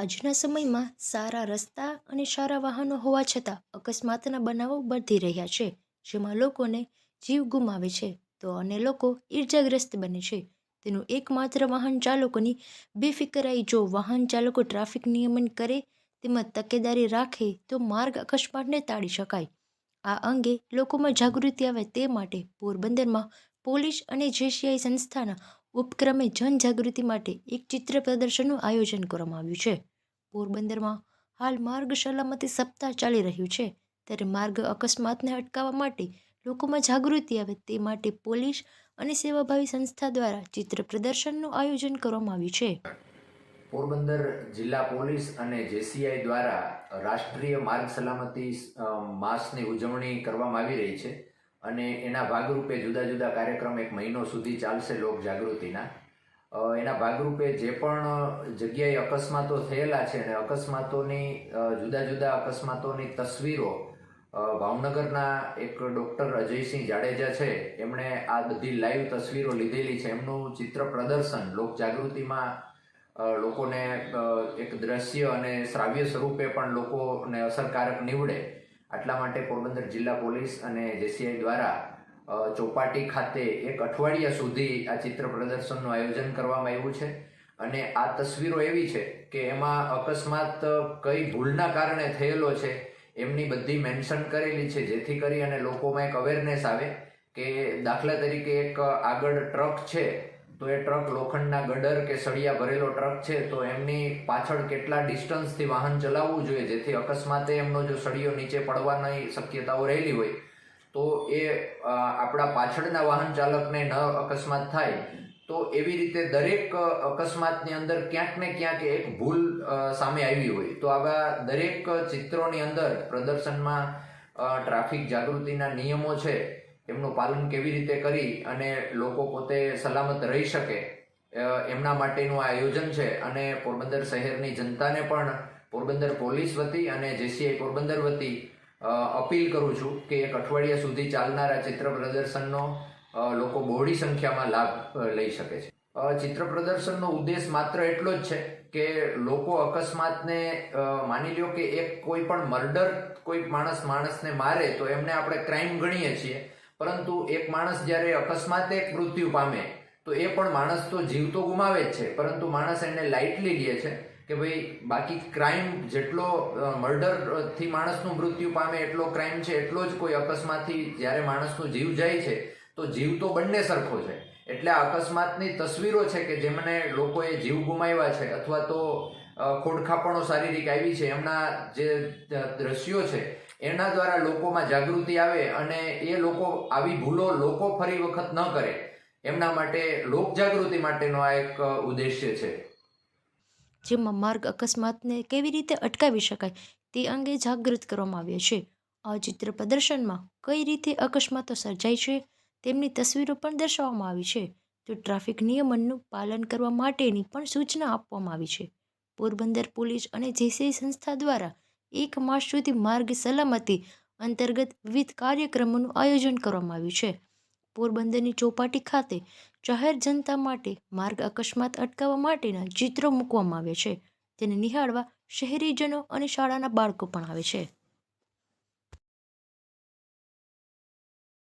આજના સમયમાં સારા રસ્તા અને સારા વાહનો હોવા છતાં અકસ્માતના બનાવો વધી રહ્યા છે, જેમાં લોકોને જીવ ગુમાવે છે તો અને લોકો ઈજાગ્રસ્ત બને છે. તેનું એકમાત્ર વાહન ચાલકોની બેફિકરાઈ. જો વાહન ચાલકો ટ્રાફિક નિયમન કરે તેમજ તકેદારી રાખે તો માર્ગ અકસ્માતને ટાળી શકાય. આ અંગે લોકોમાં જાગૃતિ આવે તે માટે પોરબંદરમાં પોલીસ અને જેસીઆઈ સંસ્થાના ઉપક્રમે જનજાગૃતિ માટે એક ચિત્ર પ્રદર્શનનું આયોજન કરવામાં આવ્યું છે. પોરબંદરમાં હાલ માર્ગ સલામતી સપ્તાહ ચાલી રહ્યું છે, ત્યારે માર્ગ અકસ્માતને અટકાવવા માટે લોકોમાં જાગૃતિ આવે તે માટે પોલીસ અને સેવાભાવી સંસ્થા દ્વારા ચિત્ર પ્રદર્શનનું આયોજન કરવામાં આવ્યું છે. પોરબંદર જિલ્લા પોલીસ અને જેસીઆઈ દ્વારા રાષ્ટ્રીય માર્ગ સલામતી માસની ઉજવણી કરવામાં આવી રહી છે અને એના ભાગરૂપે જુદા જુદા કાર્યક્રમ એક મહિનો સુધી ચાલશે લોક જાગૃતિના. એના ભાગરૂપે જે પણ જગ્યાએ અકસ્માતો થયેલા છે અને અકસ્માતોની જુદા જુદા અકસ્માતોની તસવીરો ભાવનગરના એક ડૉક્ટર અજયસિંહ જાડેજા છે, એમણે આ બધી લાઈવ તસવીરો લીધેલી છે. એમનું ચિત્ર પ્રદર્શન લોક જાગૃતિમાં લોકોને એક દ્રશ્ય અને શ્રાવ્ય સ્વરૂપે પણ લોકોને અસરકારક નીવડે આટલા માટે પોરબંદર જિલ્લા પોલીસ અને જેસીઆઈ દ્વારા ચોપાટી ખાતે એક અઠવાડિયા સુધી આ ચિત્ર પ્રદર્શનનું આયોજન કરવામાં આવ્યું છે. અને આ તસવીરો એવી છે કે એમાં અકસ્માત કઈ ભૂલના કારણે થયેલો છે એમની બધી મેન્શન કરેલી છે, જેથી કરી અને લોકોમાં એક અવેરનેસ આવે કે દાખલા તરીકે એક આગળ ટ્રક છે તો એ ટ્રક લોખંડના ગડર કે સળિયા ભરેલો ટ્રક છે તો એમની પાછળ કેટલા ડિસ્ટન્સથી વાહન ચલાવવું જોઈએ, જેથી અકસ્માતે એમનો જો સળિયો નીચે પડવાની શક્યતાઓ રહેલી હોય તો એ આપણા પાછળના વાહન ચાલકને ન અકસ્માત થાય. તો એવી રીતે દરેક અકસ્માતની અંદર ક્યાંક ને ક્યાંક એક ભૂલ સામે આવી હોય તો આવા દરેક ચિત્રોની અંદર પ્રદર્શનમાં ટ્રાફિક જાગૃતિના નિયમો છે એમનું પાલન કેવી રીતે કરી અને લોકો પોતે સલામત રહી શકે એમના માટેનું આ આયોજન છે. અને પોરબંદર શહેરની જનતાને પણ પોરબંદર પોલીસ વતી અને જેસીઆઈ પોરબંદર વતી અપીલ કરું છું કે એક અઠવાડિયા સુધી ચાલનારા ચિત્ર પ્રદર્શનનો લોકો બહોળી સંખ્યામાં લાભ લઈ શકે છે. ચિત્ર પ્રદર્શનનો ઉદ્દેશ માત્ર એટલો જ છે કે લોકો અકસ્માતને માની લ્યો કે એક કોઈ પણ મર્ડર કોઈ માણસને મારે તો એમને આપણે ક્રાઇમ ગણીએ છીએ, પરંતુ એક માણસ જ્યારે અકસ્માતે મૃત્યુ પામે તો એ પણ માણસ તો જીવ તો ગુમાવે જ છે, પરંતુ માણસ એને લાઇટલી લે છે કે ભાઈ બાકી ક્રાઇમ જેટલો મર્ડરથી માણસનું મૃત્યુ પામે એટલો ક્રાઇમ છે, એટલો જ કોઈ અકસ્માતથી જ્યારે માણસનો જીવ જાય છે તો જીવ તો બંને સરખો છે. એટલે આ અકસ્માતની તસવીરો છે કે જેમને લોકોએ જીવ ગુમાવ્યા છે અથવા તો ખોડખાપણો શારીરિક આવી છે, એમના જે દ્રશ્યો છે એના દ્વારા લોકોમાં જાગૃતિ આવે અને એ લોકો આવી ભૂલો લોકો ફરી વખત ન કરે એમના માટે લોક જાગૃતિ માટેનો આ એક ઉદ્દેશ્ય છે. જેમાં માર્ગ અકસ્માતને કેવી રીતે અટકાવી શકાય તે અંગે જાગૃત કરવામાં આવ્યા છે. આ ચિત્ર પ્રદર્શનમાં કઈ રીતે અકસ્માતો સર્જાય છે તેમની તસવીરો પણ દર્શાવવામાં આવી છે, તો ટ્રાફિક નિયમનનું પાલન કરવા માટેની પણ સૂચના આપવામાં આવી છે. પોરબંદર પોલીસ અને જેસીઆઈ સંસ્થા દ્વારા 1 માસ સુધી માર્ગ સલામતી અંતર્ગત વિવિધ કાર્યક્રમોનું આયોજન કરવામાં આવ્યું છે. પોરબંદરની ચોપાટી ખાતે જાહેર જનતા માટે માર્ગ અકસ્માત અટકાવવા માટેના ચિત્રો મૂકવામાં આવ્યા છે. તેને નિહાળવા શહેરીજનો અને શાળાના બાળકો પણ આવે છે.